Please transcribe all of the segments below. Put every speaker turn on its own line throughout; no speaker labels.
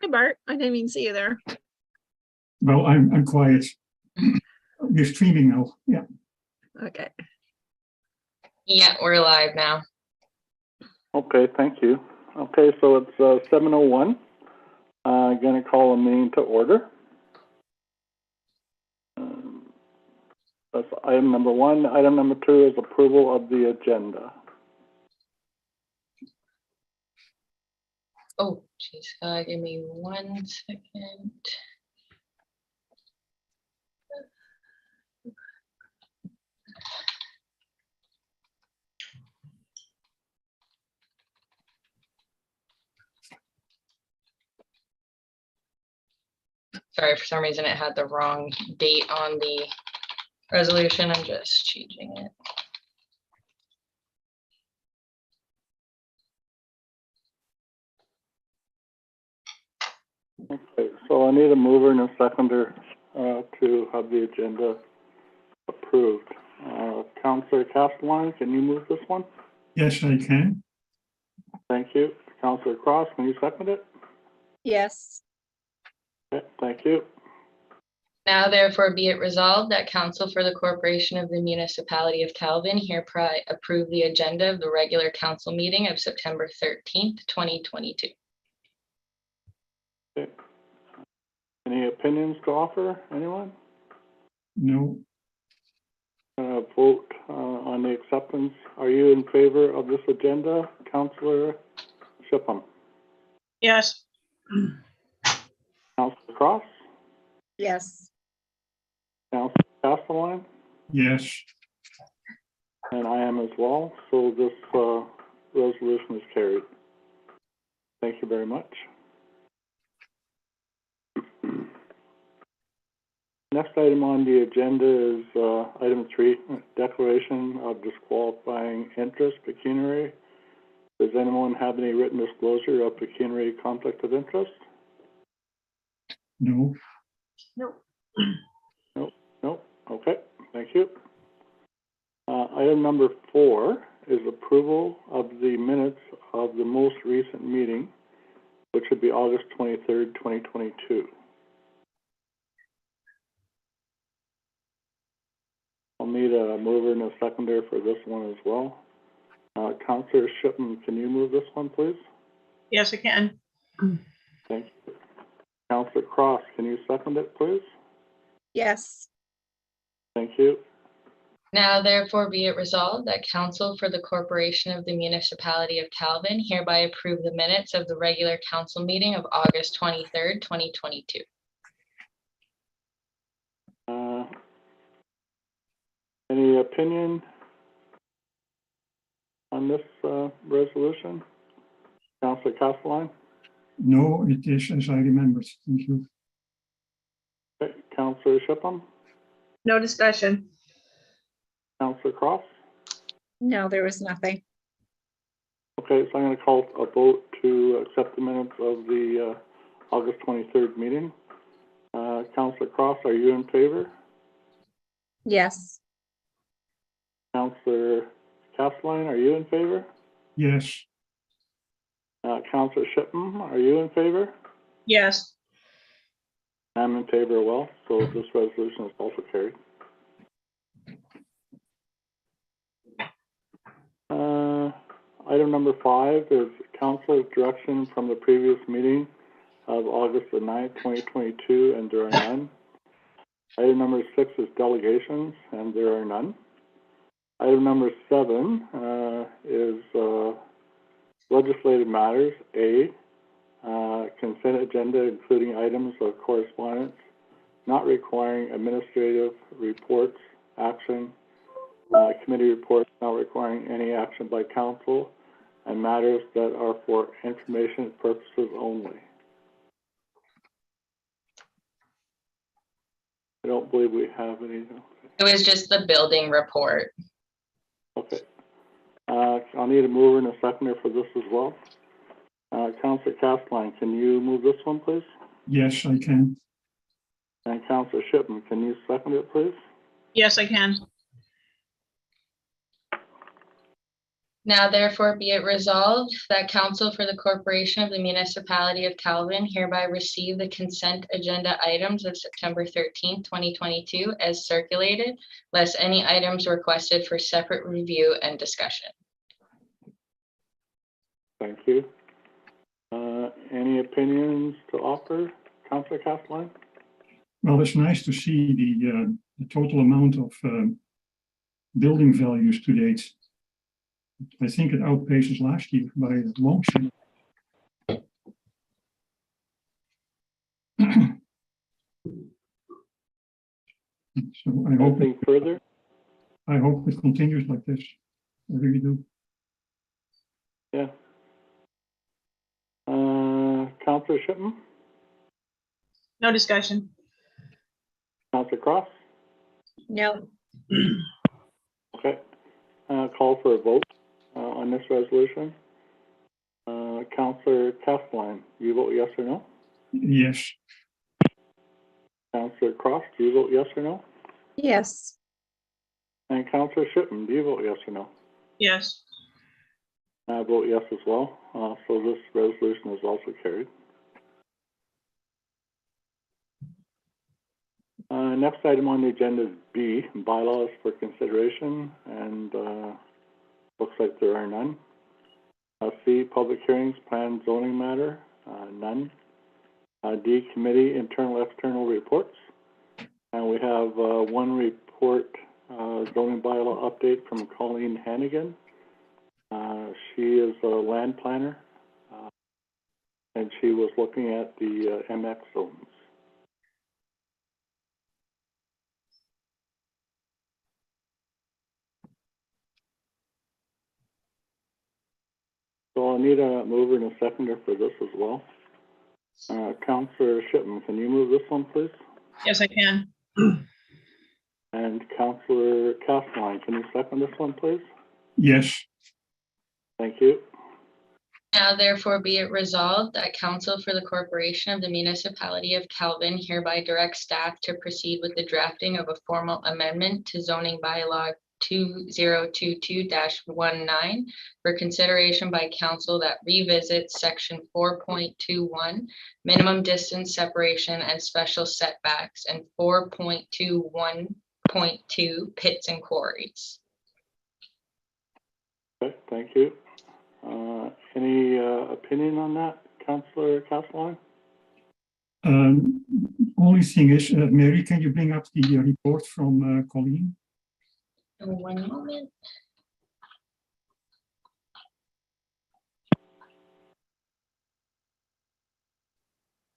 Hi, Bart. I didn't even see you there.
Well, I'm quiet. You're streaming now. Yeah.
Okay.
Yeah, we're live now.
Okay, thank you. Okay, so it's 7:01. Going to call a meeting to order. That's item number one. Item number two is approval of the agenda.
Oh, geez. Give me 1 second. Sorry, for some reason it had the wrong date on the resolution. I'm just changing it.
Okay, so I need a mover and a seconder to have the agenda approved. Councillor Castellan, can you move this one?
Yes, I can.
Thank you. Councillor Cross, can you second it?
Yes.
Okay, thank you.
Now therefore be it resolved that Council for the Corporation of the Municipality of Calvin hereby approve the agenda of the regular council meeting of September 13th, 2022.
Okay. Any opinions to offer? Anyone?
No,
Vote on the acceptance. Are you in favor of this agenda, Councillor Shipham?
Yes.
Councillor Cross?
Yes.
Councillor Castellan?
yes,
And I am as well. So this resolution is carried. Thank you very much. Next item on the agenda is item 3, declaration of disqualifying interest, pecuniary. Does anyone have any written disclosure of pecuniary conflict of interest?
no,
Nope.
No? Okay, thank you. Item number 4 is approval of the minutes of the most recent meeting, which would be August 23rd, 2022. I'll need a mover and a seconder for this one as well. Councillor Shippen, can you move this one, please?
Yes, I can.
Thank you. Councillor Cross, can you second it, please?
Yes.
Thank you.
Now therefore be it resolved that Council for the Corporation of the Municipality of Calvin hereby approve the minutes of the regular council meeting of August 23rd, 2022.
Any opinion on this resolution? Councillor Castellan?
no, it is as I remembered. Thank you.
Okay. Councillor Shipham?
No discussion.
Councillor Cross?
No, there was nothing.
Okay, so I'm going to call a vote to accept the minutes of the August 23rd meeting. Councillor Cross, are you in favor?
Yes.
Councillor Castellan, are you in favor?
Yes,
Councillor Shippen, are you in favor?
Yes.
I'm in favor as well, so this resolution is also carried. Item number 5 is council's direction from the previous meeting of August the 9th, 2022, and there are none. Item number 6 is delegations, and there are none. Item number 7 is legislative matters. A, consent agenda including items of correspondence not requiring administrative reports, action, committee reports not requiring any action by council, and matters that are for information purposes only. I don't believe we have any.
It was just the building report.
Okay. I'll need a mover and a seconder for this as well. Councillor Castellan, can you move this one, please?
yes, I can.
And Councillor Shippen, can you second it, please?
Yes, I can.
Now therefore be it resolved that council for the corporation of the municipality of Calvin hereby receive the consent agenda items of September 13th, 2022 as circulated, less any items requested for separate review and discussion.
Thank you. Any opinions to offer, Councillor Castellan?
Well, it's nice to see the total amount of building values to date. I think it outpaces last year by a long shot. So
Anything further?
I hope it continues like this. I really do.
Yeah. Councillor Shipman?
No discussion.
Councillor Cross?
No.
Okay. Call for a vote on this resolution. Councillor Castellan, you vote yes or no?
Yes.
Councillor Cross, do you vote yes or no?
Yes.
And Councillor Shipman, do you vote yes or no?
Yes.
I vote yes as well. So this resolution is also carried. Next item on the agenda is B, bylaws for consideration, and looks like there are none. C, public hearings, planned zoning matter, none. D, committee, internal, external reports. And we have one report, zoning bylaw update from Colleen Hannigan. She is a land planner, and she was looking at the MX zones. So I'll need a mover and a seconder for this as well. Councillor Shipman, can you move this one, please?
Yes, I can.
And Councillor Castellan, can you second this one, please?
Yes.
Thank you.
Now therefore be it resolved that council for the corporation of the municipality of Calvin hereby directs staff to proceed with the drafting of a formal amendment to zoning bylaw 2022-19 for consideration by council that revisits section 4.21 minimum distance separation and special setbacks and 4.21.2 pits and quarries.
Okay, thank you. Any opinion on that, Councillor Castellan?
Only thing is, Mary, can you bring up the report from Colleen?
One moment.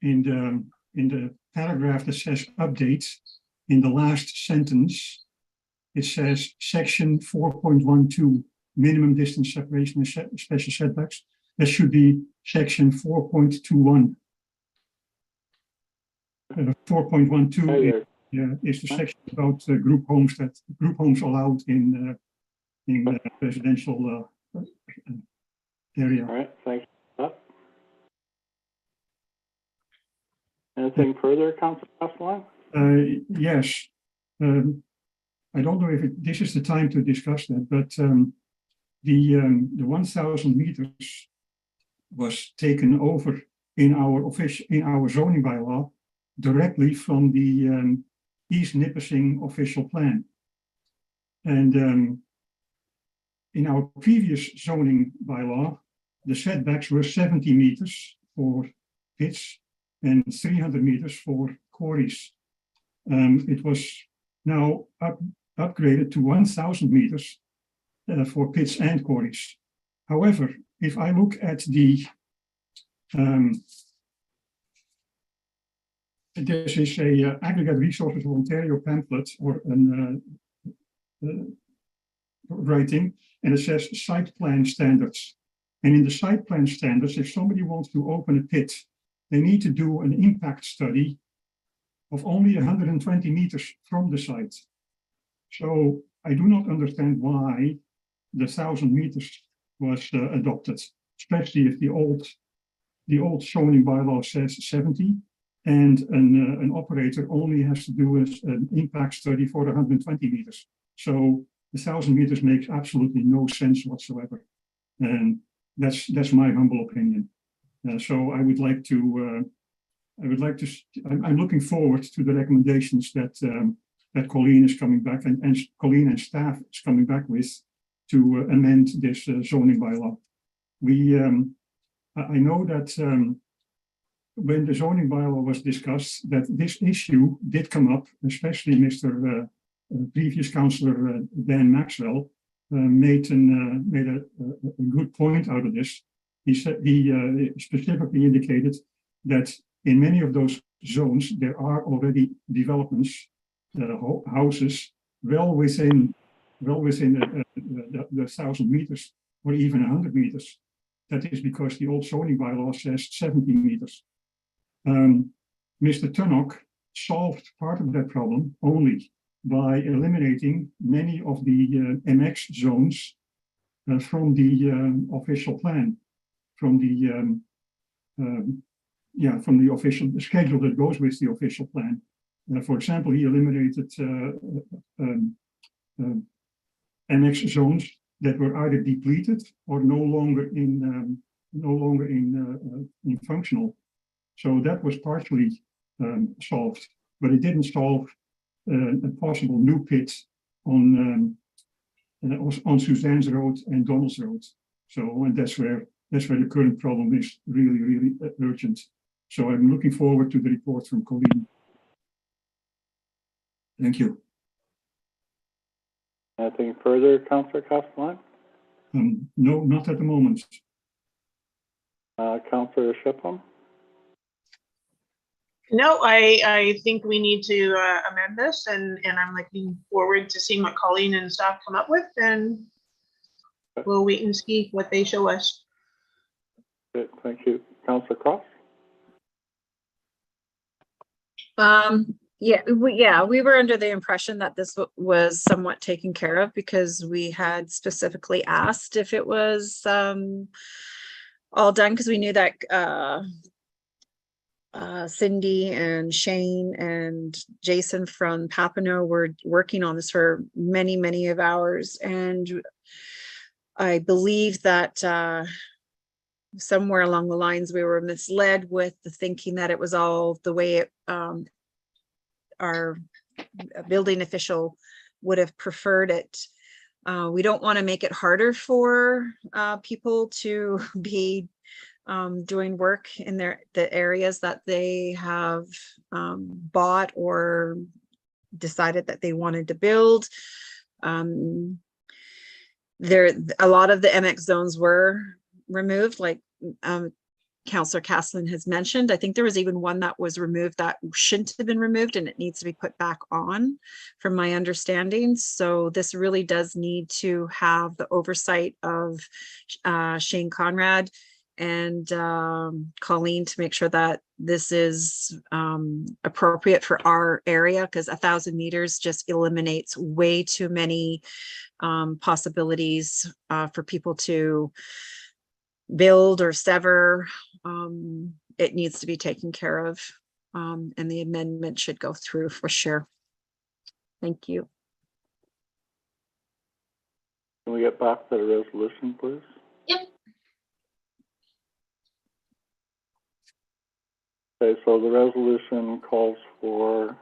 In the paragraph that says update, in the last sentence, it says section 4.12 minimum distance separation and special setbacks. That should be section 4.21. 4.12 is the section about group homes allowed in residential area.
All right, thank you for that. Anything further, Councillor Castellan?
Yes. I don't know if this is the time to discuss that, but the 1,000 meters was taken over in our zoning bylaw directly from the East Nipissing official plan. And in our previous zoning bylaw, the setbacks were 70 meters for pits and 300 meters for quarries. It was now upgraded to 1,000 meters for pits and quarries. However, if I look at the this is a Aggregate Resources of Ontario pamphlet or an writing, and it says site plan standards. And in the site plan standards, if somebody wants to open a pit, they need to do an impact study of only 120 meters from the site. So I do not understand why the 1,000 meters was adopted, especially if the old zoning bylaw says 70, and an operator only has to do an impact study for 120 meters. So the 1,000 meters makes absolutely no sense whatsoever. And that's my humble opinion. So I would like to, I'm looking forward to the recommendations that Colleen is coming back and Colleen and staff is coming back with to amend this zoning bylaw. I know that when the zoning bylaw was discussed, that this issue did come up, especially Mr. Previous Councillor Dan Maxwell made a good point out of this. He said he specifically indicated that in many of those zones there are already developments, houses well within the 1,000 meters or even 100 meters. That is because the old zoning bylaw says 70 meters. Mr. Tunnock solved part of that problem only by eliminating many of the MX zones from the official plan, from the official schedule that goes with the official plan. For example, he eliminated MX zones that were either depleted or no longer in functional. So that was partially solved, but it didn't solve a possible new pit on Suzanne's Road and Donald's Road. So, and that's where the current problem is really urgent. So I'm looking forward to the report from Colleen. Thank you.
Anything further, Councillor Castellan?
No, not at the moment.
Councillor Shipham?
No, I think we need to amend this, and I'm looking forward to seeing what Colleen and staff come up with, and we'll wait and see what they show us.
Good, thank you. Councillor Cross?
We were under the impression that this was somewhat taken care of because we had specifically asked if it was all done, because we knew that Cindy and Shane and Jason from Papineau were working on this for many of hours, and I believe that somewhere along the lines we were misled with the thinking that it was all the way it, our building official would have preferred it. We don't want to make it harder for people to be doing work in the areas that they have bought or decided that they wanted to build. A lot of the MX zones were removed, like Councillor Castellan has mentioned. I think there was even one that was removed that shouldn't have been removed, and it needs to be put back on, from my understanding. So this really does need to have the oversight of Shane Conrad and Colleen to make sure that this is appropriate for our area, because 1,000 meters just eliminates way too many possibilities for people to build or sever. It needs to be taken care of, and the amendment should go through for sure. Thank you.
Can we get back to the resolution, please?
Yep.
Okay, so the resolution calls for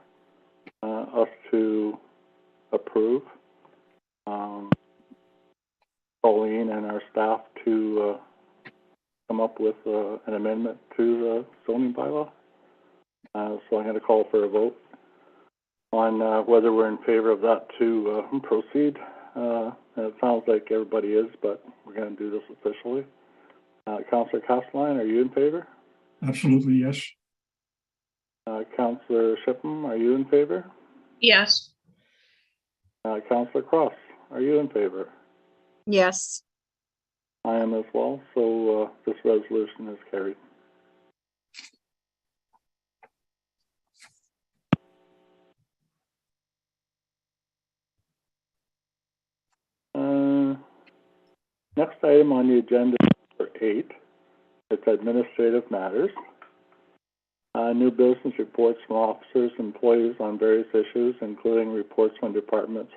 us to approve Colleen and our staff to come up with an amendment to the zoning bylaw. So I'm going to call for a vote on whether we're in favor of that to proceed. And it sounds like everybody is, but we're going to do this officially. Councillor Castellan, are you in favor?
Absolutely, yes.
Councillor Shipham, are you in favor?
Yes.
Councillor Cross, are you in favor?
Yes.
I am as well, so this resolution is carried. Next item on the agenda is number 8. It's administrative matters. New business reports from officers and employees on various issues, including reports from departments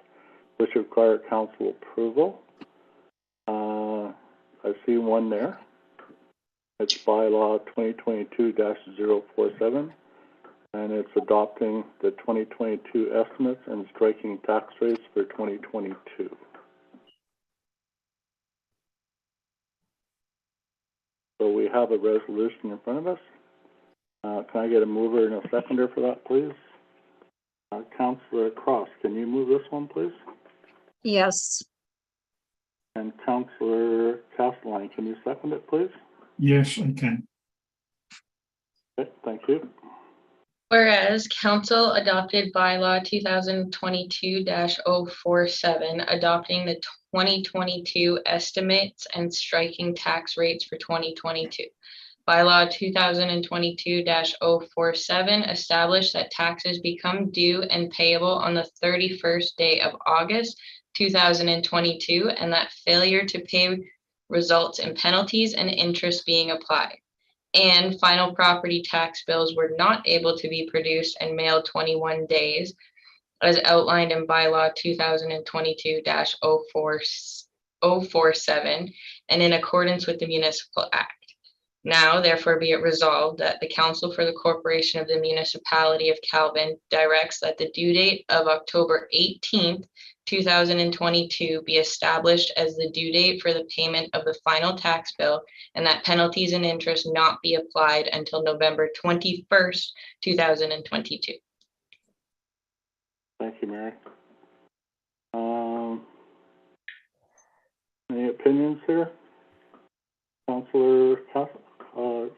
which require council approval. I see one there. It's bylaw 2022-047, and it's adopting the 2022 estimates and striking tax rates for 2022. So we have a resolution in front of us. Can I get a mover and a seconder for that, please? Councillor Cross, can you move this one, please?
Yes.
And Councillor Castelline, can you second it, please?
Yes, I can.
Okay, thank you.
Whereas Council adopted bylaw 2022-047, adopting the 2022 estimates and striking tax rates for 2022. Bylaw 2022-047 established that taxes become due and payable on the 31st day of August 2022, and that failure to pay results in penalties and interest being applied. And final property tax bills were not able to be produced and mailed 21 days, as outlined in bylaw 2022-047, and in accordance with the Municipal Act. Now, therefore, be it resolved that the Council for the Corporation of the Municipality of Calvin directs that the due date of October 18th, 2022 be established as the due date for the payment of the final tax bill, and that penalties and interest not be applied until November 21st, 2022.
Thank you, Mary. Any opinions here? Councillor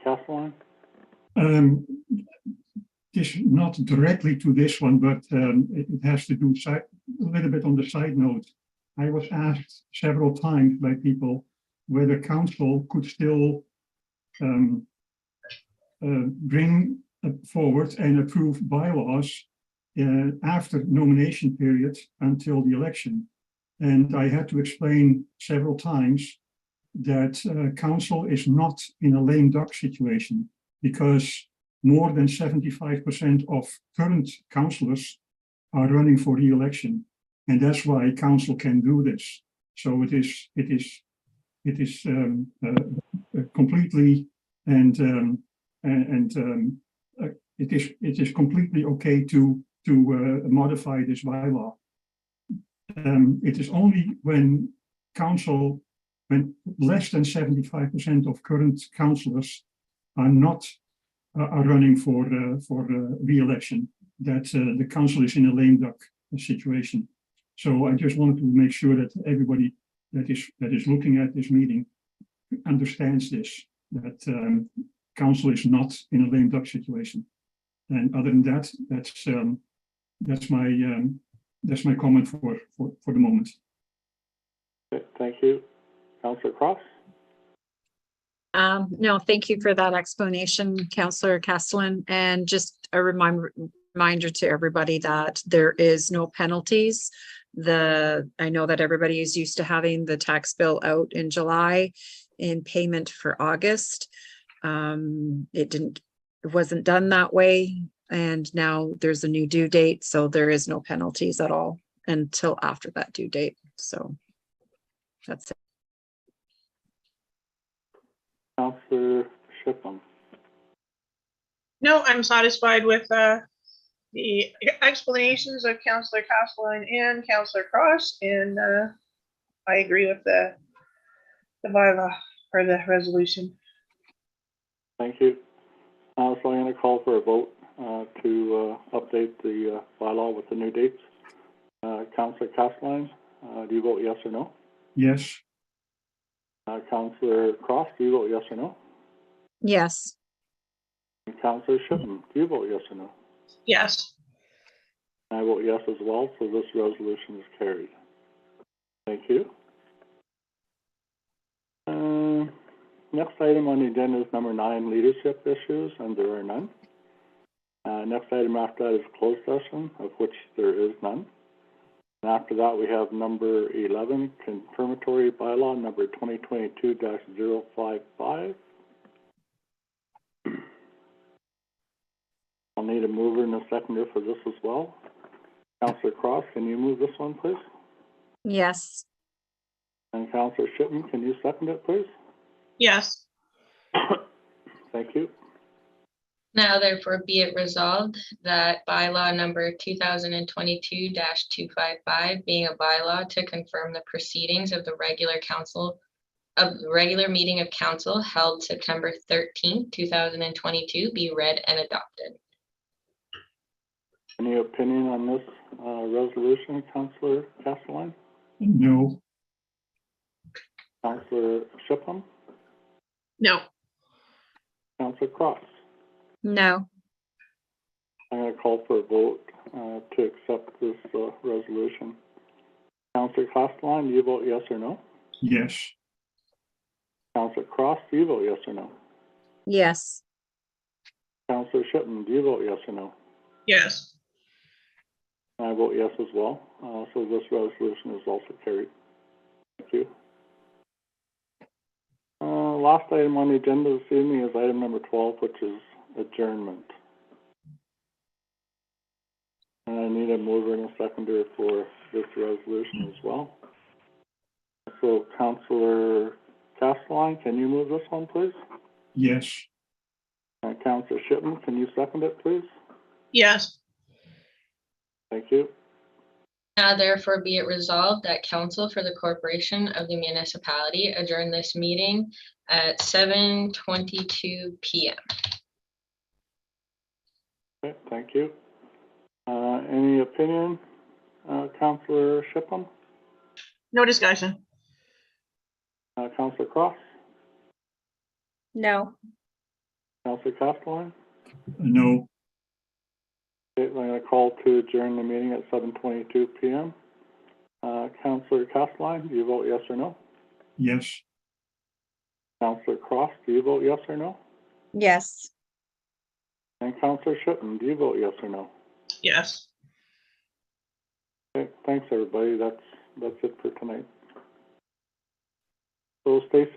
Castelline?
This not directly to this one, but it has to do a little bit on the side note. I was asked several times by people whether council could still bring forward and approve bylaws after nomination period until the election. And I had to explain several times that council is not in a lame duck situation, because more than 75% of current councillors are running for re-election, and that's why council can do this. So it is completely it is completely okay to modify this bylaw. It is only when less than 75% of current councillors are not running for re-election that the council is in a lame duck situation. So I just wanted to make sure that everybody that is looking at this meeting understands this, that council is not in a lame duck situation. And other than that, that's my comment for the moment.
Okay, thank you. Councillor Cross?
No, thank you for that explanation, Councillor Castellan. And just a reminder to everybody that there is no penalties. I know that everybody is used to having the tax bill out in July in payment for August. It wasn't done that way. And now there's a new due date, so there is no penalties at all until after that due date. So that's it.
Councillor Shipham?
No, I'm satisfied with the explanations of Councillor Castelline and Councillor Cross, and I agree with the bylaw or the resolution.
Thank you. So I'm going to call for a vote to update the bylaw with the new dates. Councillor Castelline, do you vote yes or no?
Yes.
Councillor Cross, do you vote yes or no?
Yes.
And Councillor Shipham, do you vote yes or no?
Yes.
I vote yes as well, so this resolution is carried. Thank you. Next item on the agenda is number 9, leadership issues, and there are none. Next item after that is closed session, of which there is none. And after that, we have number 11, confirmatory bylaw number 2022-055. I'll need a mover and a seconder for this as well. Councillor Cross, can you move this one, please?
Yes.
And Councillor Shipham, can you second it, please?
Yes.
Thank you.
Now therefore be it resolved that bylaw number 2022-255, being a bylaw to confirm the proceedings of the regular meeting of council held September 13th, 2022, be read and adopted.
Any opinion on this resolution, Councillor Castellan?
No.
Councillor Shipham?
No.
Councillor Cross?
No.
I'm going to call for a vote to accept this resolution. Councillor Castellan, do you vote yes or no?
Yes.
Councillor Cross, do you vote yes or no?
Yes.
Councillor Shipham, do you vote yes or no?
Yes.
I vote yes as well. So this resolution is also carried. Thank you. Last item on the agenda this evening is item number 12, which is adjournment. And I need a mover and a seconder for this resolution as well. So Councillor Castellan, can you move this one, please?
Yes.
Councillor Shipham, can you second it, please?
Yes.
Thank you.
Now therefore be it resolved that council for the corporation of the municipality adjourn this meeting at 7:22 p.m.
Okay, thank you. Any opinion, Councillor Shipham?
No discussion.
Councillor Cross?
No.
Councillor Castellan?
No.
Okay, I'm going to call to adjourn the meeting at 7:22 p.m. Councillor Castellan, do you vote yes or no?
Yes.
Councillor Cross, do you vote yes or no?
Yes.
And Councillor Shipham, do you vote yes or no?
Yes.
Okay, thanks everybody. That's it for tonight. So stay safe.